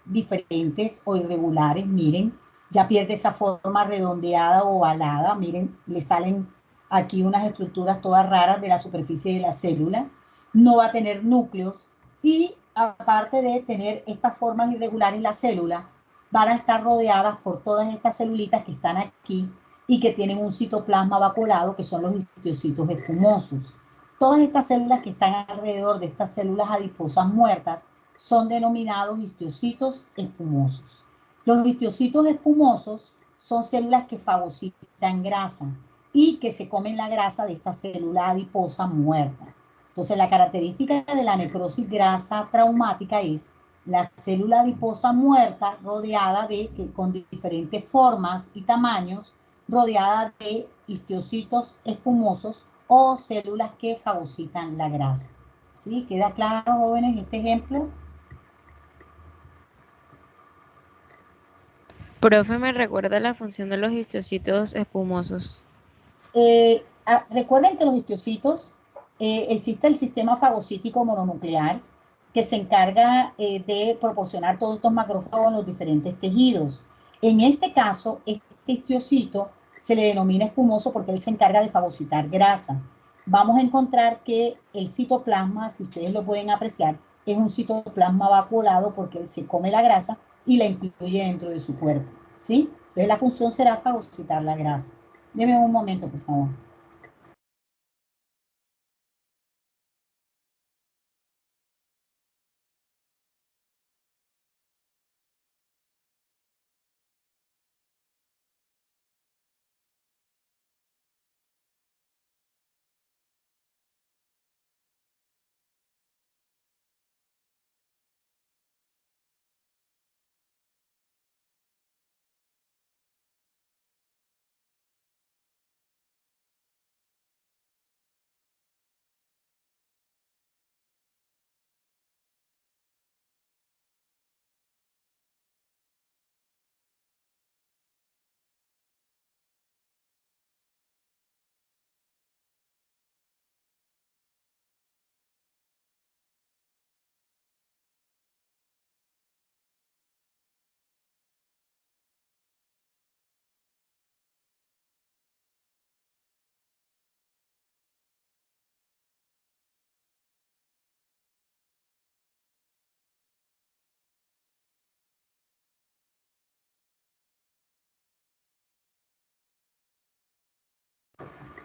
S1: diferentes o irregulares. Miren, ya pierde esa forma redondeada o ovalada. Miren, le salen aquí unas estructuras todas raras de la superficie de la célula. No va a tener núcleos y aparte de tener estas formas irregulares, la célula van a estar rodeadas por todas estas celulitas que están aquí y que tienen un citoplasma vacuolado, que son los histocitos espumosos. Todas estas células que están alrededor de estas células adiposas muertas son denominados histocitos espumosos. Los histocitos espumosos son células que fagocitan grasa y que se comen la grasa de esta célula adiposa muerta. Entonces, la característica de la necrosis grasa traumática es la célula adiposa muerta rodeada con diferentes formas y tamaños, rodeada de histocitos espumosos o células que fagocitan la grasa. ¿Sí? ¿Queda claro, jóvenes, este ejemplo?
S7: Profe, ¿me recuerda la función de los histocitos espumosos?
S1: Recuerden que los histocitos, existe el sistema fagocítico mononuclear que se encarga de proporcionar todos estos macrófagos en los diferentes tejidos. En este caso, este histocito se le denomina espumoso porque él se encarga de fagocitar grasa. Vamos a encontrar que el citoplasma, si ustedes lo pueden apreciar, es un citoplasma vacuolado porque él se come la grasa y la incluye dentro de su cuerpo, ¿sí? Entonces la función será fagocitar la grasa. Deme un momento, por favor.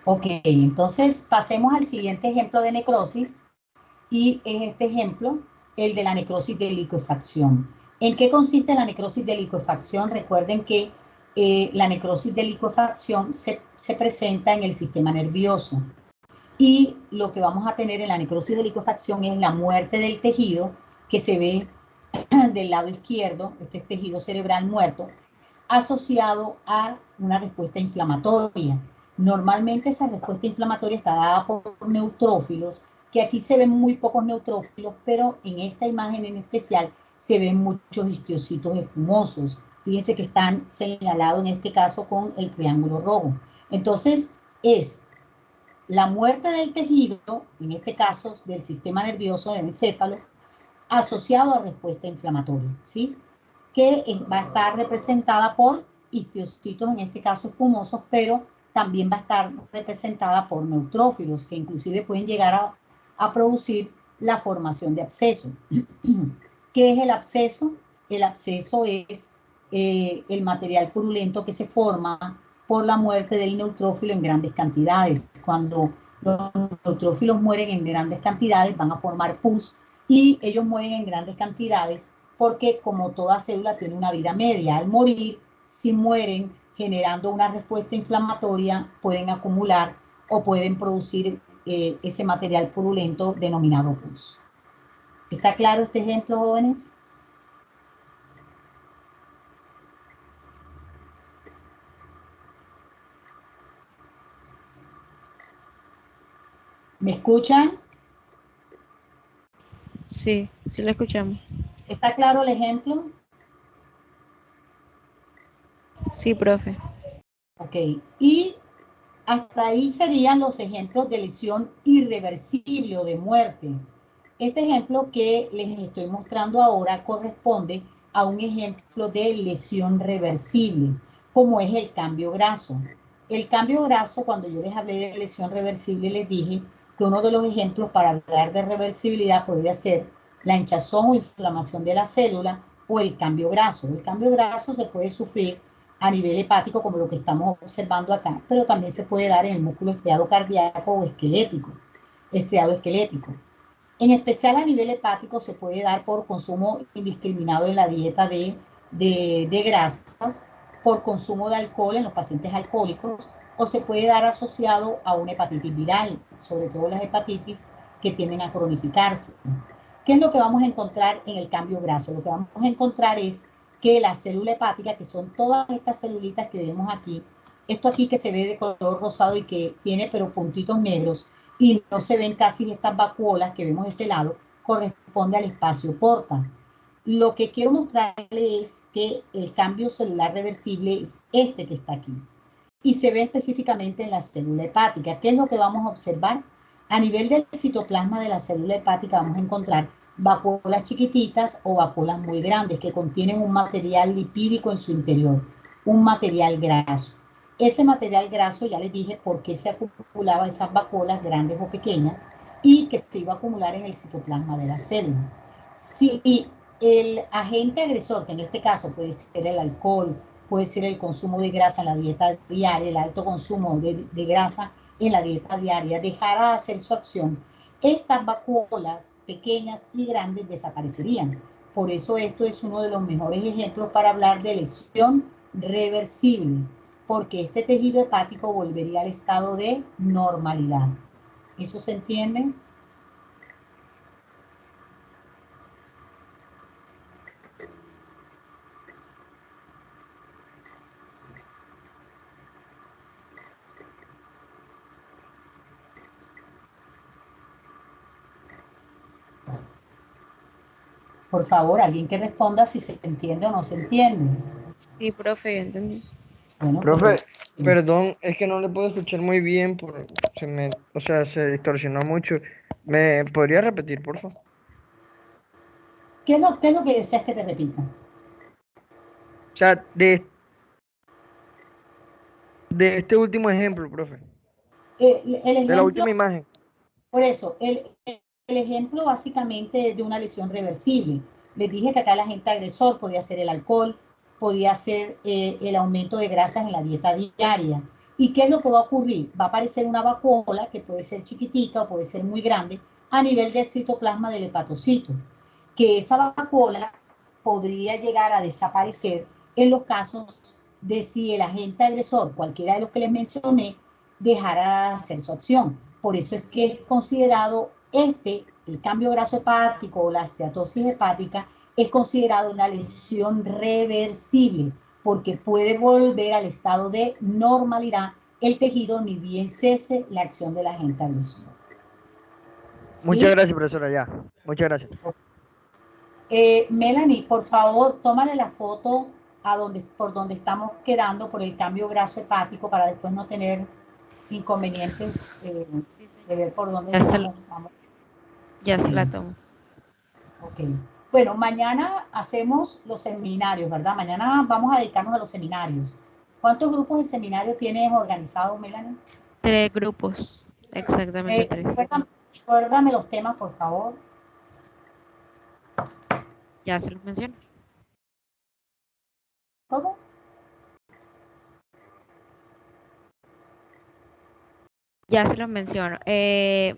S1: Ok, entonces pasemos al siguiente ejemplo de necrosis y es este ejemplo, el de la necrosis de licuefacción. ¿En qué consiste la necrosis de licuefacción? Recuerden que la necrosis de licuefacción se presenta en el sistema nervioso y lo que vamos a tener en la necrosis de licuefacción es la muerte del tejido que se ve del lado izquierdo, este tejido cerebral muerto, asociado a una respuesta inflamatoria. Normalmente esa respuesta inflamatoria está dada por neutrófilos, que aquí se ven muy pocos neutrófilos, pero en esta imagen en especial se ven muchos histocitos espumosos. Fíjense que están señalados en este caso con el triángulo rojo. Entonces es la muerte del tejido, en este caso del sistema nervioso del encéfalo, asociado a respuesta inflamatoria, ¿sí? Que va a estar representada por histocitos, en este caso espumosos, pero también va a estar representada por neutrófilos, que inclusive pueden llegar a producir la formación de absceso. ¿Qué es el absceso? El absceso es el material purulento que se forma por la muerte del neutrófilo en grandes cantidades. Cuando Los neutrófilos mueren en grandes cantidades, van a formar pus y ellos mueren en grandes cantidades porque como toda célula tiene una vida media, al morir, si mueren generando una respuesta inflamatoria, pueden acumular o pueden producir ese material purulento denominado pus. ¿Está claro este ejemplo, jóvenes? ¿Me escuchan?
S7: Sí, sí lo escuchamos.
S1: ¿Está claro el ejemplo?
S7: Sí, profe.
S1: Ok. Y hasta ahí serían los ejemplos de lesión irreversible o de muerte. Este ejemplo que les estoy mostrando ahora corresponde a un ejemplo de lesión reversible, como es el cambio graso. El cambio graso, cuando yo les hablé de lesión reversible, les dije que uno de los ejemplos para hablar de reversibilidad podría ser la hinchazón o inflamación de la célula o el cambio graso. El cambio graso se puede sufrir a nivel hepático, como lo que estamos observando acá, pero también se puede dar en el músculo estriado cardíaco o esquelético, estriado esquelético. En especial a nivel hepático se puede dar por consumo indiscriminado en la dieta de grasas, por consumo de alcohol en los pacientes alcohólicos, o se puede dar asociado a una hepatitis viral, sobre todo las hepatitis que tienden a cronificarse. ¿Qué es lo que vamos a encontrar en el cambio graso? Lo que vamos a encontrar es que la célula hepática, que son todas estas celulitas que vemos aquí, esto aquí que se ve de color rosado y que tiene pero puntitos negros, y no se ven casi estas vacuolas que vemos de este lado, corresponde al espacio porta. Lo que quiero mostrarles es que el cambio celular reversible es este que está aquí y se ve específicamente en la célula hepática. ¿Qué es lo que vamos a observar? A nivel del citoplasma de la célula hepática vamos a encontrar vacuolas chiquititas o vacuolas muy grandes que contienen un material lipídico en su interior, un material graso. Ese material graso, ya les dije por qué se acumulaba esas vacuolas grandes o pequeñas y que se iba a acumular en el citoplasma de la célula. Si el agente agresor, que en este caso puede ser el alcohol, puede ser el consumo de grasa en la dieta diaria, el alto consumo de grasa en la dieta diaria, dejara de hacer su acción, estas vacuolas pequeñas y grandes desaparecerían. Por eso esto es uno de los mejores ejemplos para hablar de lesión reversible, porque este tejido hepático volvería al estado de normalidad. ¿Eso se entiende? Por favor, alguien que responda si se entiende o no se entiende.
S7: Sí, profe, yo entendí.
S1: Bueno,
S3: Profe,
S1: pues,
S3: perdón, es que no le puedo escuchar muy bien, o sea, se distorsionó mucho. ¿Me podría repetir, por favor?
S1: ¿qué es lo que deseas que te repita?
S3: O sea, de este último ejemplo, profe,
S1: El
S3: de la
S1: ejemplo,
S3: última imagen.
S1: por eso, el ejemplo básicamente es de una lesión reversible. Les dije que acá el agente agresor podía ser el alcohol, podía ser el aumento de grasas en la dieta diaria. ¿Y qué es lo que va a ocurrir? Va a aparecer una vacuola que puede ser chiquitica o puede ser muy grande a nivel del citoplasma del hepatocito, que esa vacuola podría llegar a desaparecer en los casos de si el agente agresor, cualquiera de los que les mencioné, dejara de hacer su acción. Por eso es que es considerado el cambio graso hepático o la esteatosis hepática, es considerado una lesión reversible, porque puede volver al estado de normalidad el tejido ni bien cese la acción del agente agresor.
S3: Muchas
S1: ¿Sí?
S3: gracias, profesora, ya. Muchas gracias.
S1: Melanie, por favor, tómale la foto por donde estamos quedando por el cambio graso hepático para después no tener inconvenientes
S7: Sí,
S1: de
S7: señora.
S1: ver por dónde
S7: Ya se,
S1: vamos.
S7: ya se la
S1: Bien,
S7: tomo.
S1: ok. Bueno, mañana hacemos los seminarios, ¿verdad? Mañana vamos a dedicarnos a los seminarios. ¿Cuántos grupos de seminarios tienes organizados, Melanie?
S7: 3 grupos, exactamente 3.
S1: Recuérdame los temas, por favor.
S7: Ya se los menciono.
S1: ¿Cómo?
S7: Ya se los menciono.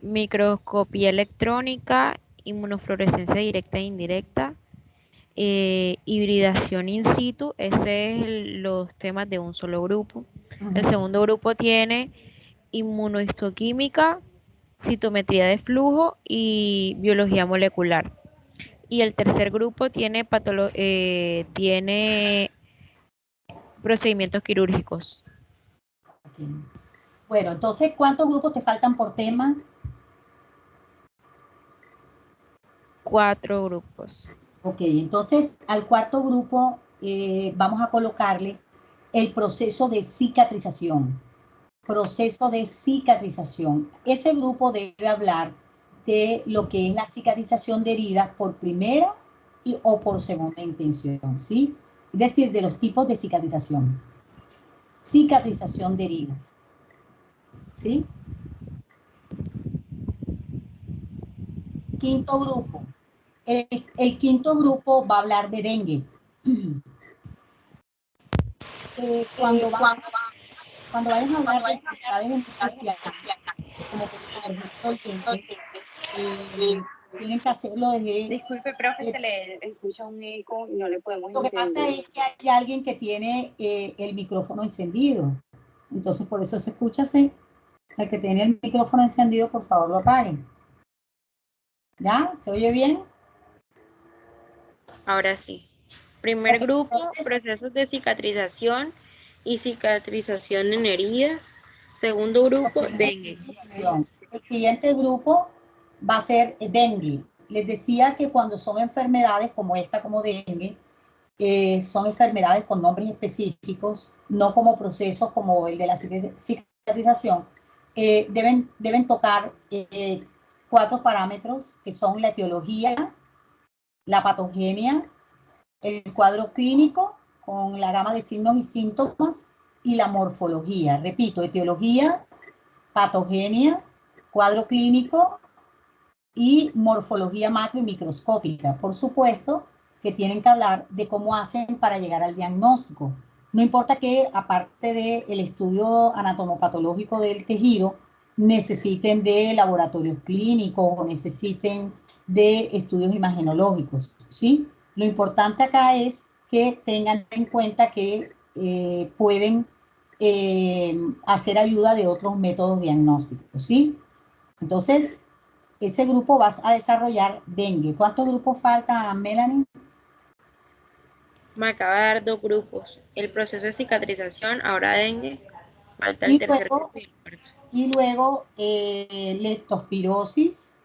S7: Microscopía electrónica, inmunofluorescencia directa e indirecta, hibridación in situ, ese es los temas de un solo grupo. El segundo grupo tiene inmunohistoquímica, citometría de flujo y biología molecular. Y el tercer grupo tiene procedimientos quirúrgicos.
S1: Ok. Bueno, entonces, ¿cuántos grupos te faltan por tema?
S7: 4 grupos.
S1: Ok, entonces al cuarto grupo vamos a colocarle el proceso de cicatrización. Proceso de cicatrización. Ese grupo debe hablar de lo que es la cicatrización de heridas por primera o por segunda intención, ¿sí? Es decir, de los tipos de cicatrización. Cicatrización de heridas, ¿sí? Quinto grupo. El quinto grupo va a hablar de dengue. Cuando vayan a hablar de enfermedades en especial, como por ejemplo el dengue, tienen que hacerlo desde...
S2: Disculpe, profe, se le escucha un eco y no le podemos
S1: Lo que pasa
S2: entender.
S1: es que hay alguien que tiene el micrófono encendido. Entonces, por eso se escucha así. El que tiene el micrófono encendido, por favor, lo apaguen. ¿Ya? ¿Se oye bien?
S7: Ahora sí. Primer
S1: Ok,
S7: grupo,
S1: entonces,
S7: procesos de cicatrización y cicatrización en heridas. Segundo grupo, dengue.
S1: el siguiente grupo va a ser dengue. Les decía que cuando son enfermedades como esta, como dengue, son enfermedades con nombres específicos, no como procesos como el de la cicatrización. Deben tocar 4 parámetros que son la etiología, la patogenia, el cuadro clínico con la gama de signos y síntomas y la morfología. Repito, etiología, patogenia, cuadro clínico y morfología macro y microscópica. Por supuesto que tienen que hablar de cómo hacen para llegar al diagnóstico. No importa que, aparte del estudio anatomopatológico del tejido, necesiten de laboratorios clínicos o necesiten de estudios imagenológicos, ¿sí? Lo importante acá es que tengan en cuenta que pueden hacer ayuda de otros métodos diagnósticos, ¿sí? Entonces, ese grupo vas a desarrollar dengue. ¿Cuántos grupos faltan, Melanie?
S7: Me acaba de dar 2 grupos. El proceso de cicatrización, ahora dengue. Falta el
S1: Y
S7: tercer
S1: luego,
S7: grupo y el cuarto.
S1: leptospirosis,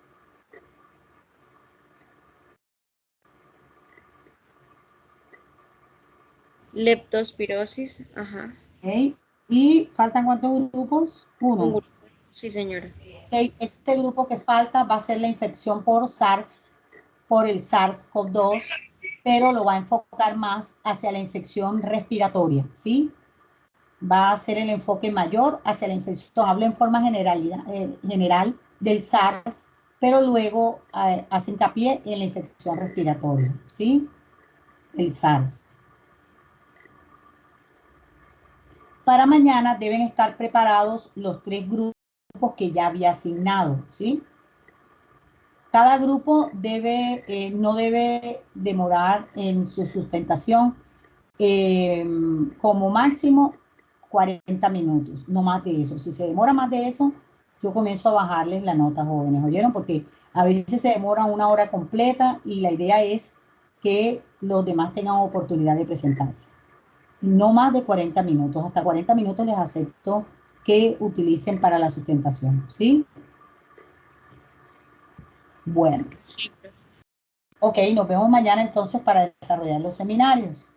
S7: Leptospirosis, ajá.
S1: ¿okay? ¿Y faltan cuántos grupos?
S7: Un
S1: Uno.
S7: grupo. Sí, señora.
S1: ¿Okay? Este grupo que falta va a ser la infección por SARS, por el SARS-CoV-2, pero lo va a enfocar más hacia la infección respiratoria, ¿sí? Va a ser el enfoque mayor hacia la infección. Hablo en forma general del SARS, pero luego hace hincapié en la infección respiratoria, ¿sí? El SARS. Para mañana deben estar preparados los 3 grupos que ya había asignado, ¿sí? Cada grupo no debe demorar en su sustentación como máximo 40 minutos, no más de eso. Si se demora más de eso, yo comienzo a bajarles la nota, jóvenes, ¿oyeron? Porque a veces se demora 1 hora completa y la idea es que los demás tengan oportunidad de presentarse. No más de 40 minutos, hasta 40 minutos les acepto que utilicen para la sustentación, ¿sí? Bueno.
S7: Sí,
S1: Ok, nos vemos mañana entonces para desarrollar los seminarios.